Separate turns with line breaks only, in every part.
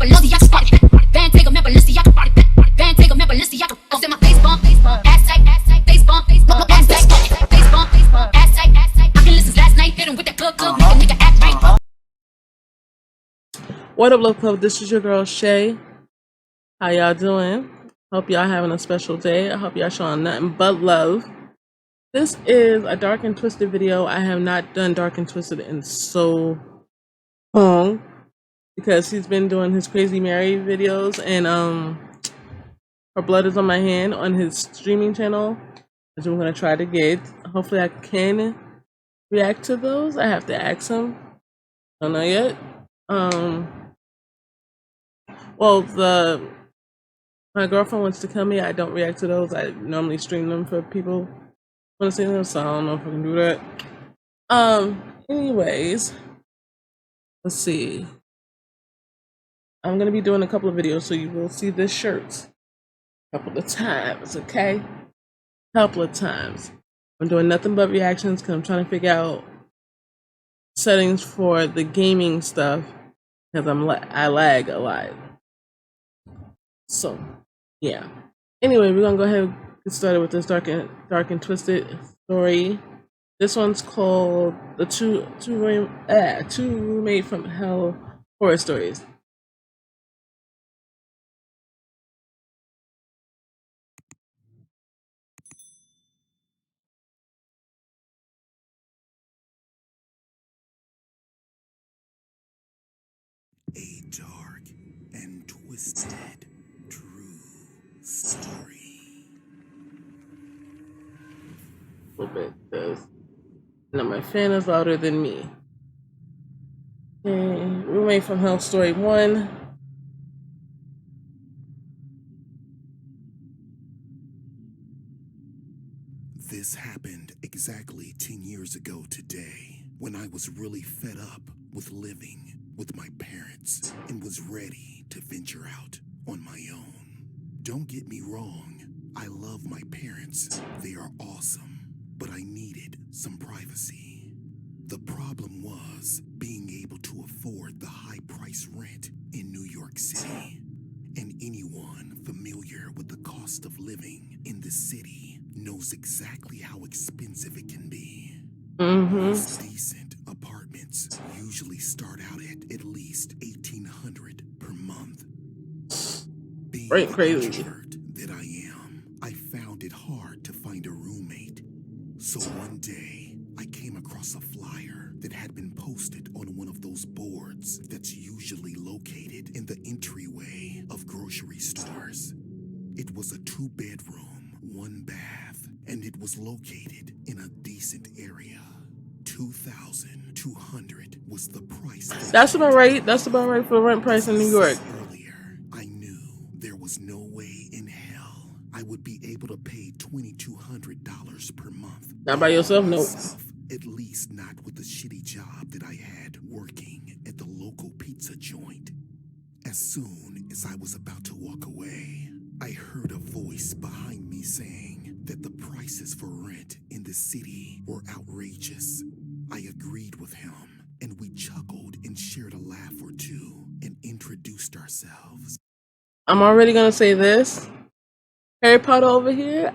What up, Love Club? This is your girl Shay. How y'all doing? Hope y'all having a special day. I hope y'all showing nothing but love. This is a Dark and Twisted video. I have not done Dark and Twisted in so long because he's been doing his Crazy Mary videos, and Her Blood Is on My Hand on his streaming channel, which I'm gonna try to get. Hopefully I can react to those. I have to ask him. Don't know yet. Well, my girlfriend wants to kill me. I don't react to those. I normally stream them for people who want to see them, so I don't know if I can do that. Anyways, let's see. I'm gonna be doing a couple of videos, so you will see this shirt a couple of times, okay? Couple of times. I'm doing nothing but reactions because I'm trying to figure out settings for the gaming stuff because I lag a lot. So, yeah. Anyway, we're gonna go ahead and get started with this dark and twisted story. This one's called the two roommate from hell horror stories.
A dark and twisted true story.
A little bit, because my fan is louder than me. Okay, Roommate from Hell Story 1.
This happened exactly 10 years ago today, when I was really fed up with living with my parents and was ready to venture out on my own. Don't get me wrong, I love my parents. They are awesome, but I needed some privacy. The problem was being able to afford the high price rent in New York City. And anyone familiar with the cost of living in the city knows exactly how expensive it can be. Decent apartments usually start out at least $1,800 per month. Being the introvert that I am, I found it hard to find a roommate. So one day, I came across a flyer that had been posted on one of those boards that's usually located in the entryway of grocery stores. It was a 2-bedroom, 1-bath, and it was located in a decent area. $2,200 was the price.
That's about right. That's about right for the rent price in New York.
Earlier, I knew there was no way in hell I would be able to pay $2,200 per month.
Not by yourself, no.
At least not with the shitty job that I had working at the local pizza joint. As soon as I was about to walk away, I heard a voice behind me saying that the prices for rent in the city were outrageous. I agreed with him, and we chuckled and shared a laugh or two and introduced ourselves.
I'm already gonna say this. Harry Potter over here.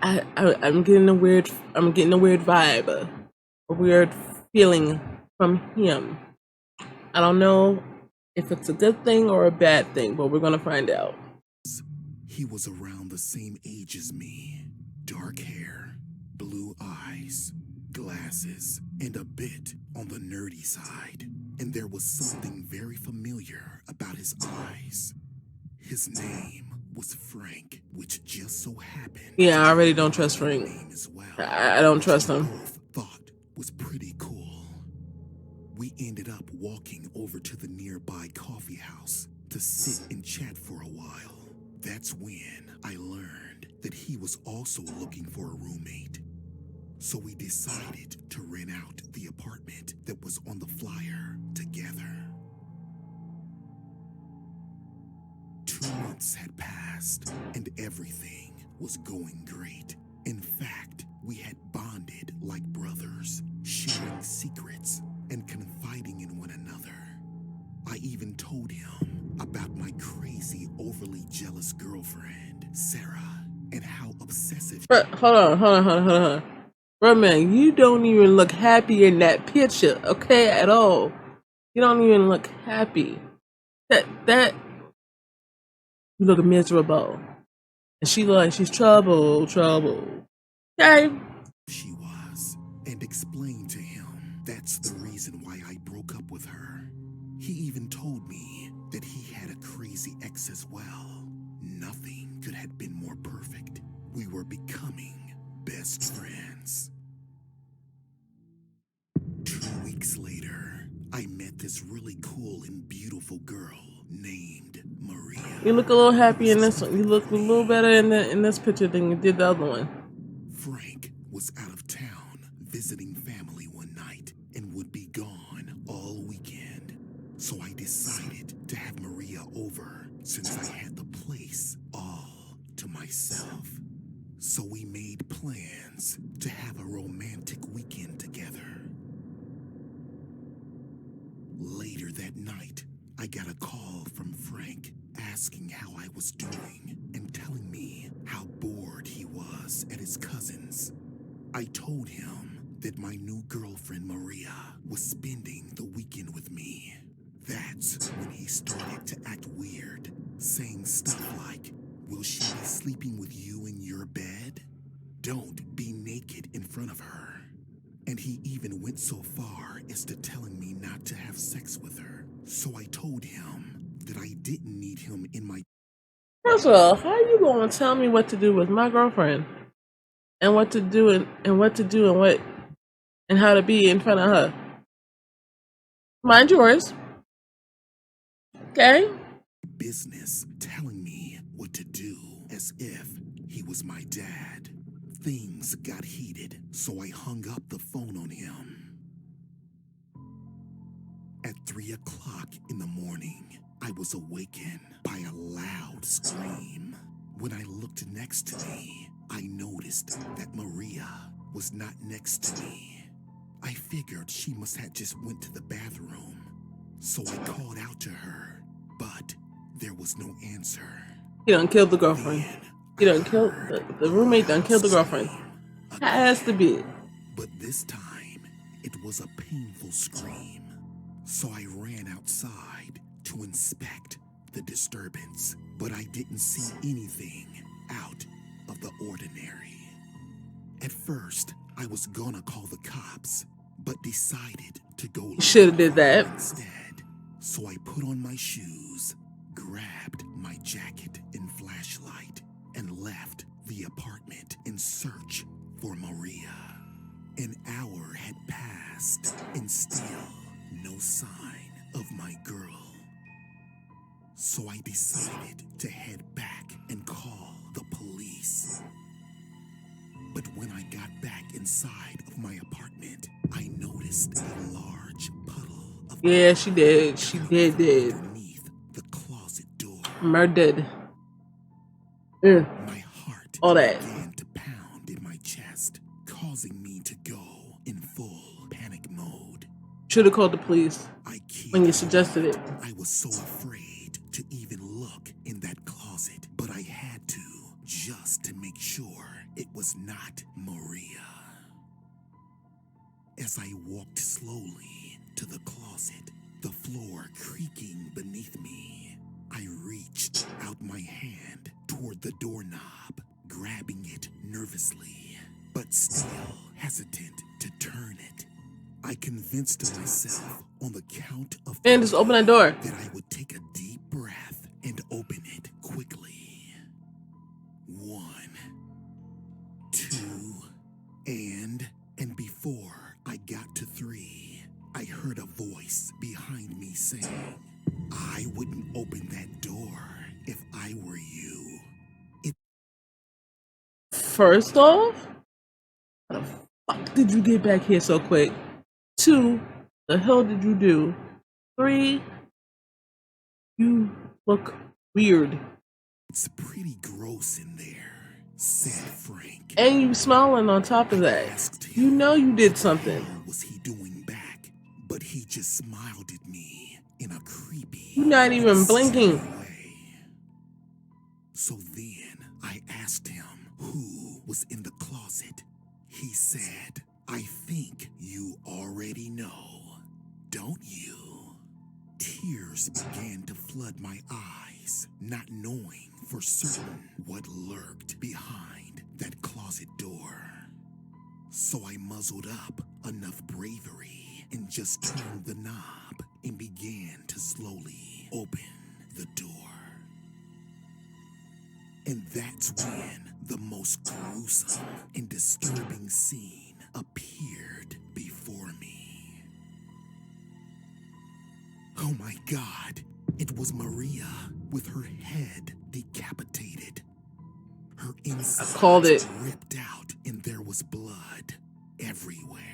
I'm getting a weird vibe, a weird feeling from him. I don't know if it's a good thing or a bad thing, but we're gonna find out.
He was around the same age as me. Dark hair, blue eyes, glasses, and a bit on the nerdy side. And there was something very familiar about his eyes. His name was Frank, which just so happened.
Yeah, I already don't trust Frank. I don't trust him.
Thought was pretty cool. We ended up walking over to the nearby coffee house to sit and chat for a while. That's when I learned that he was also looking for a roommate. So we decided to rent out the apartment that was on the flyer together. 2 months had passed and everything was going great. In fact, we had bonded like brothers, sharing secrets and confiding in one another.
But hold on. Bro, man, you don't even look happy in that picture, okay, at all. You don't even look happy. That you look miserable. And she look like she's trouble. Okay?
She was, and explained to him that's the reason why I broke up with her. He even told me that he had a crazy ex as well. Nothing could have been more perfect. We were becoming best friends. 2 weeks later, I met this really cool and beautiful girl named Maria.
You look a little happy in this one. You look a little better in this picture than you did the other one.
Frank was out of town visiting family one night and would be gone all weekend. So I decided to have Maria over since I had the place all to myself. So we made plans to have a romantic weekend together. Later that night, I got a call from Frank asking how I was doing and telling me how bored he was at his cousin's. I told him that my new girlfriend Maria was spending the weekend with me. That's when he started to act weird, saying stuff like, "Will she be sleeping with you in your bed? Don't be naked in front of her." And he even went so far as to telling me not to have sex with her. So I told him that I didn't need him in my...
First of all, how are you going to tell me what to do with my girlfriend? And what to do and how to be in front of her? Mind yours. Okay?
business, telling me what to do as if he was my dad. Things got heated, so I hung up the phone on him. At 3 o'clock in the morning, I was awakened by a loud scream. When I looked next to me, I noticed that Maria was not next to me. I figured she must have just went to the bathroom, so I called out to her, but there was no answer.
He done killed the girlfriend. He done killed the roommate. Done killed the girlfriend. Has to be.
But this time, it was a painful scream. So I ran outside to inspect the disturbance, but I didn't see anything out of the ordinary. At first, I was gonna call the cops, but decided to go
Should have did that
instead. So I put on my shoes, grabbed my jacket and flashlight, and left the apartment in search for Maria. An hour had passed, and still no sign of my girl. So I decided to head back and call the police. But when I got back inside of my apartment, I noticed a large puddle of
Yeah, she did. She did.
underneath the closet door.
Murdered.
My heart
All that.
began to pound in my chest, causing me to go in full panic mode.
Should have called the police
I keyed
when you suggested it.
I was so afraid to even look in that closet, but I had to, just to make sure it was not Maria. As I walked slowly to the closet, the floor creaking beneath me, I reached out my hand toward the doorknob, grabbing it nervously, but still hesitant to turn it. I convinced myself on the count of
Man, just open that door.
that I would take a deep breath and open it quickly. 1, 2, and before I got to 3, I heard a voice behind me saying, "I wouldn't open that door if I were you."
First off, how the fuck did you get back here so quick? 2, the hell did you do? 3, you look weird.
"It's pretty gross in there," said Frank.
And you smiling on top of that.
Asked
You
him
know you did something.
what was he doing back, but he just smiled at me in a creepy,
You're not even
unsettling
blinking.
way. So then I asked him who was in the closet. He said, I think you already know, don't you? Tears began to flood my eyes, not knowing for certain what lurked behind that closet door. So I muzzled up enough bravery and just turned the knob and began to slowly open the door. And that's when the most gruesome and disturbing scene appeared before me. Oh my God, it was Maria with her head decapitated. Her insides
called it.
ripped out and there was blood everywhere.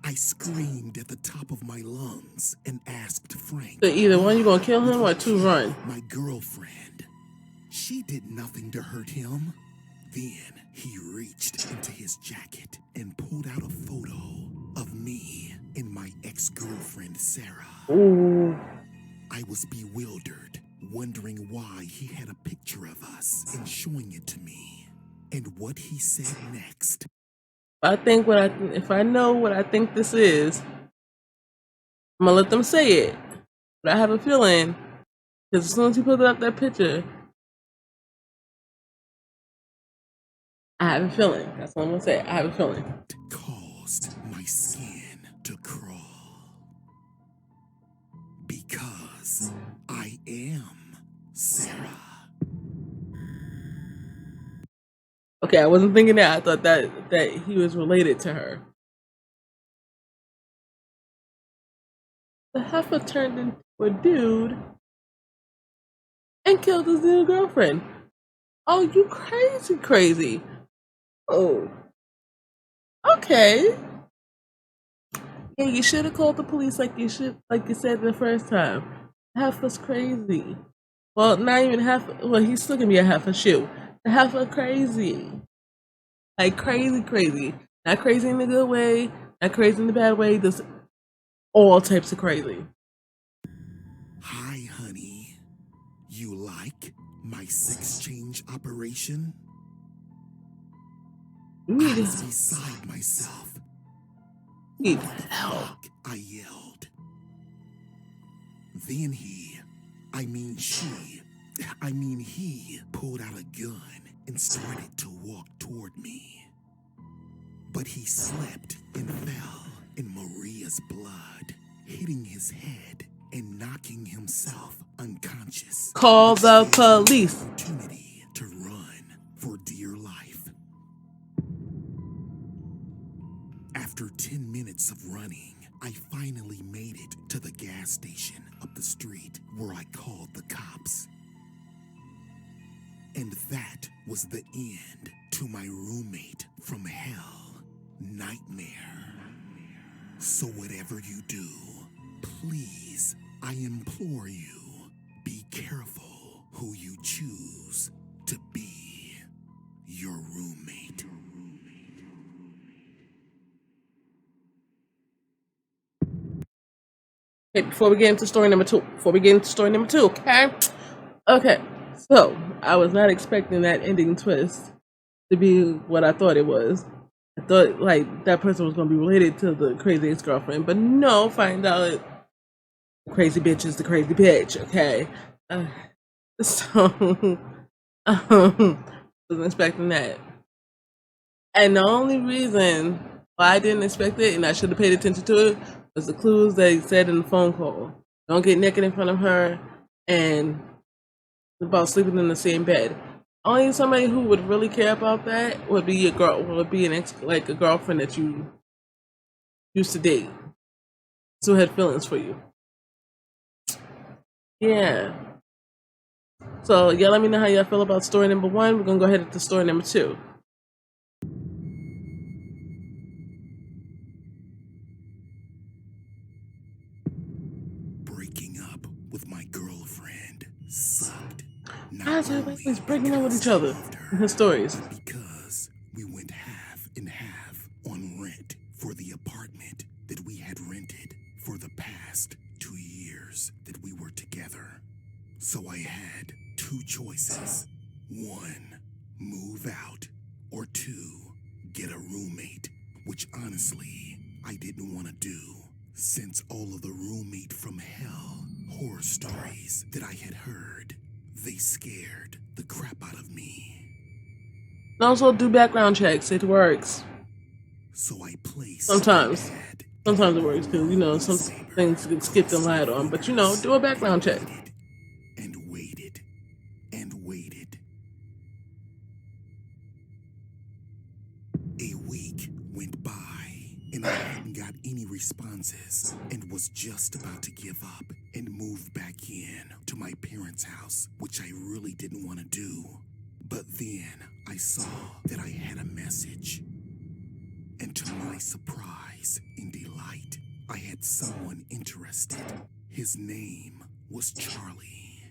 I screamed at the top of my lungs and asked Frank.
So either one, you gonna kill him or two run.
My girlfriend. She did nothing to hurt him. Then he reached into his jacket and pulled out a photo of me and my ex-girlfriend, Sarah.
Ooh.
I was bewildered, wondering why he had a picture of us and showing it to me. And what he said next.
If I know what I think this is, I'm gonna let them say it. But I have a feeling, because as soon as he put up that picture, I have a feeling. That's what I'm gonna say. I have a feeling.
Caused my skin to crawl. Because I am Sarah.
Okay, I wasn't thinking that. I thought that he was related to her. The heifer turned into a dude and killed his new girlfriend. Oh, you crazy. Oh. Okay. Yeah, you should have called the police like you said the first time. Heifer's crazy. Well, not even heifer. Well, he's still gonna be a heifer shoe. The heifer crazy. Like crazy. Not crazy in the good way, not crazy in the bad way, just all types of crazy.
Hi, honey. You like my sex change operation? I was beside myself.
Need
What the
help.
fuck? I yelled. Then he pulled out a gun and started to walk toward me. But he slipped and fell in Maria's blood, hitting his head and knocking himself unconscious.
Call the police.
Opportunity to run for dear life. After 10 minutes of running, I finally made it to the gas station up the street where I called the cops. And that was the end to my roommate from hell nightmare. So whatever you do, please, I implore you, be careful who you choose to be your roommate.
Okay, before we get into story number two, okay? Okay, so I was not expecting that ending twist to be what I thought it was. I thought like that person was gonna be related to the crazy ex-girlfriend, but no, find out the crazy bitch is the crazy bitch, okay? So wasn't expecting that. And the only reason why I didn't expect it and I should have paid attention to it was the clues they said in the phone call. Don't get naked in front of her and about sleeping in the same bed. Only somebody who would really care about that would be like a girlfriend that you used to date. Who had feelings for you. Yeah. So y'all let me know how y'all feel about story number one. We're gonna go ahead into story number two.
Breaking up with my girlfriend sucked.
How's everybody's breaking up with each other in her stories?
Because we went half and half on rent for the apartment that we had rented for the past 2 years that we were together. So I had 2 two choices. One, move out, or two, get a roommate, which honestly, I didn't want to do, since all of the roommate from hell horror stories that I had heard, they scared the crap out of me.
And also do background checks. It works.
So I placed
Sometimes.
my bed
Sometimes it works because, you know, some things get skipped and lied on. But, you know, do a background check.
and waited and waited. A week went by and I hadn't got any responses and was just about to give up and move back in to my parents' house, which I really didn't want to do. But then I saw that I had a message. And to my surprise and delight, I had someone interested. His name was Charlie.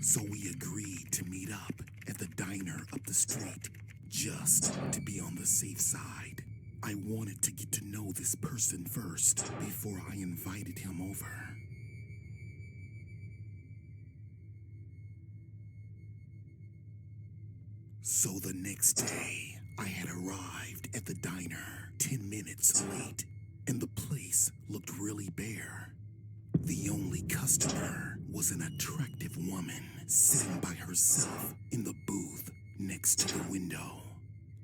So we agreed to meet up at the diner up the street, just to be on the safe side. I wanted to get to know this person first before I invited him over. So the next day, I had arrived at the diner 10 minutes late, and the place looked really bare. The only customer was an attractive woman sitting by herself in the booth next to the window.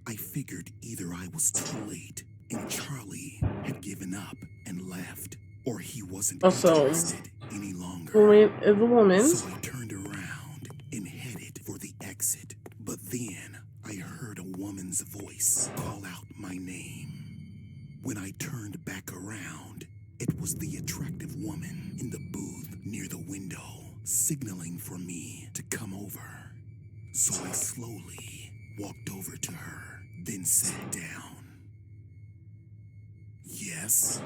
I figured either I was too late and Charlie had given up and left, or he wasn't interested any longer.
Woman is a woman.
So I turned around and headed for the exit. But then I heard a woman's voice call out my name. When I turned back around, it was the attractive woman in the booth near the window, signaling for me to come over. So I slowly walked over to her, then sat down. Yes?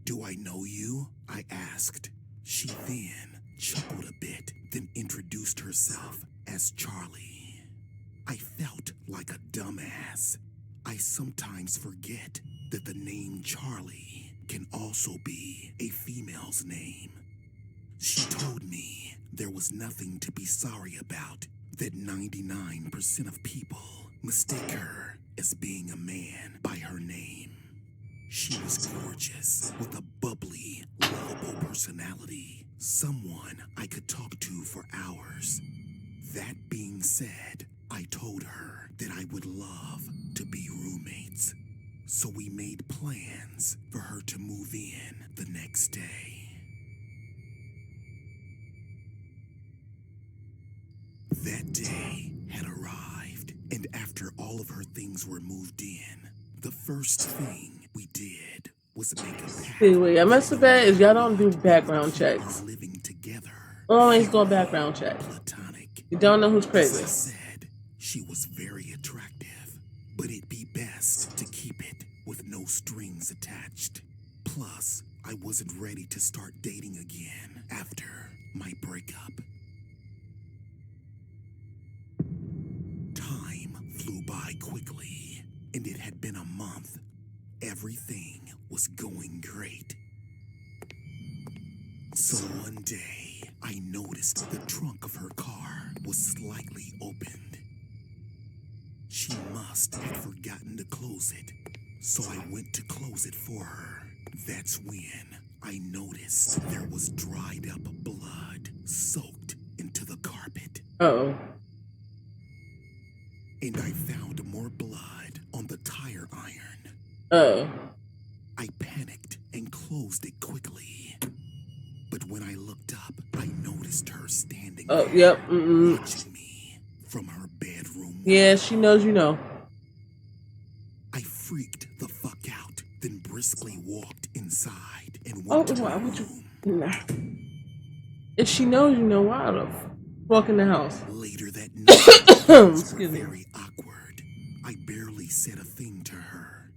Do I know you? I asked. She then chuckled a bit, then introduced herself as Charlie. I felt like a dumbass. I sometimes forget that the name Charlie can also be a female's name. She told me there was nothing to be sorry about, that 99% of people mistake her as being a man by her name. She was gorgeous, with a bubbly, lovable personality, someone I could talk to for hours. That being said, I told her that I would love to be roommates, so we made plans for her to move in the next day. That day had arrived, and after all of her things were moved in, the first thing we did was make a pact.
Anyway, I must have bet is y'all don't do background checks.
Living together.
Always do a background check.
Platonic.
You don't know who's
As I
crazy.
said, she was very attractive, but it'd be best to keep it with no strings attached. Plus, I wasn't ready to start dating again after my breakup. Time flew by quickly, and it had been a month. Everything was going great. So one day, I noticed the trunk of her car was slightly opened. She must have forgotten to close it, so I went to close it for her. That's when I noticed there was dried up blood soaked into the carpet.
Uh-oh.
And I found more blood on the tire iron.
Uh-oh.
I panicked and closed it quickly. But when I looked up, I noticed her standing
Oh,
there,
yep.
watching me from her bedroom.
Yeah, she knows you know.
I freaked the fuck out, then briskly walked inside and
Oh,
went to
why
my
would you?
room.
Nah. If she knows you know, why the fuck in the house?
Later that night, things were
Excuse me.
very awkward. I barely said a thing to her,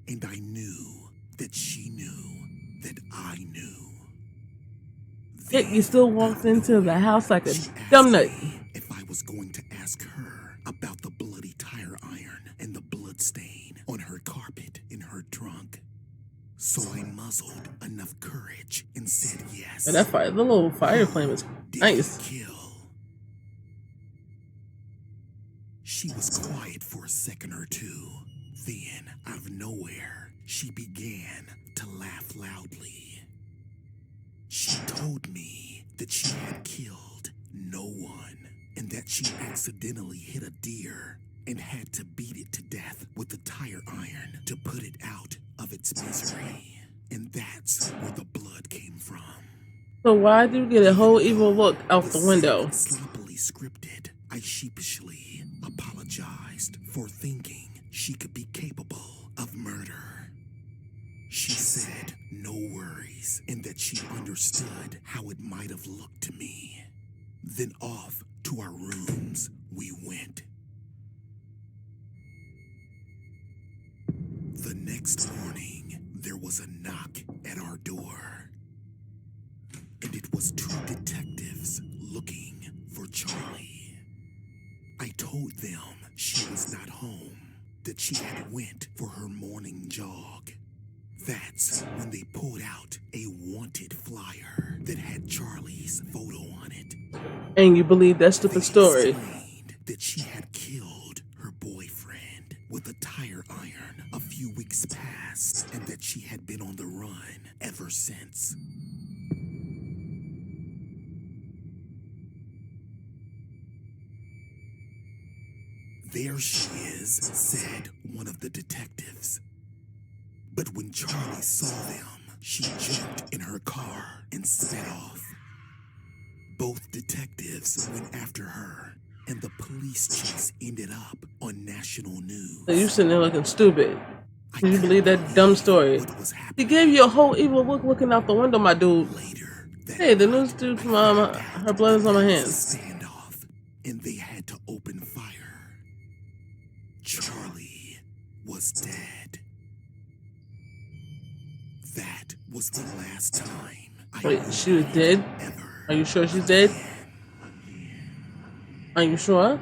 and I knew that she knew that I knew.
Yet you still walked into the house like a
She asked
dumb nut.
me if I was going to ask her about the bloody tire iron and the blood stain on her carpet in her trunk. So I muzzled enough courage and said yes.
And that fire, the little fire flame is
Did
nice.
he kill? She was quiet for a second or two. Then, out of nowhere, she began to laugh loudly. She told me that she had killed no one and that she accidentally hit a deer and had to beat it to death with a tire iron to put it out of its misery. And that's where the blood came from.
So why do you get a whole evil look out the window?
Sloppily scripted, I sheepishly apologized for thinking she could be capable of murder. She said no worries and that she understood how it might have looked to me. Then off to our rooms we went. The next morning, there was a knock at our door. And it was 2 detectives looking for Charlie. I told them she was not home, that she had went for her morning jog. That's when they pulled out a wanted flyer that had Charlie's photo on it.
And you believe that stupid story?
Explained that she had killed her boyfriend with a tire iron a few weeks past, and that she had been on the run ever since. There she is, said one of the detectives. But when Charlie saw them, she jumped in her car and sped off. Both detectives went after her, and the police chase ended up on national news.
So you sitting there looking stupid. Can you believe that dumb story? He gave you a whole evil look looking out the window, my dude.
Later,
Hey, the news dude from Her Blood Is on My Hands.
Standoff, and they had to open fire. Charlie was dead. That was the last time I
Wait, she was dead?
ever.
Are you sure she's dead? Are you sure?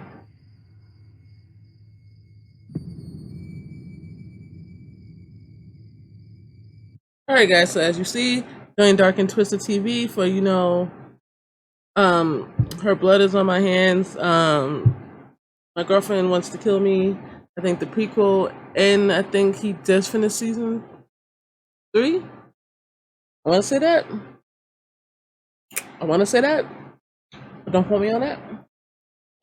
Alright guys, so as you see, join Dark and Twisted TV for, Her Blood Is on My Hands. My Girlfriend Wants to Kill Me. I think the prequel, and I think he just finished season 3. I want to say that. But don't quote me on that.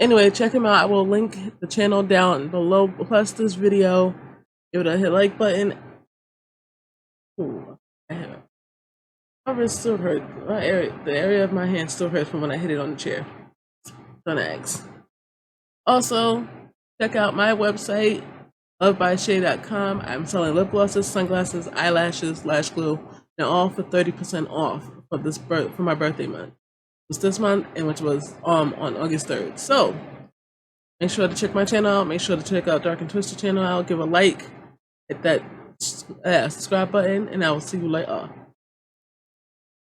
Anyway, check him out. I will link the channel down below, plus this video. Give it a hit like button. Ooh, my wrist still hurt. The area of my hand still hurts from when I hit it on the chair. Don't ask. Also, check out my website, lovebyshay.com. I'm selling lip glosses, sunglasses, eyelashes, lash glue, and all for 30% off for my birthday month. It was this month, and which was on August 3rd. So make sure to check my channel out. Make sure to check out Dark and Twisted channel out. Give a like, hit that subscribe button, and I will see you later.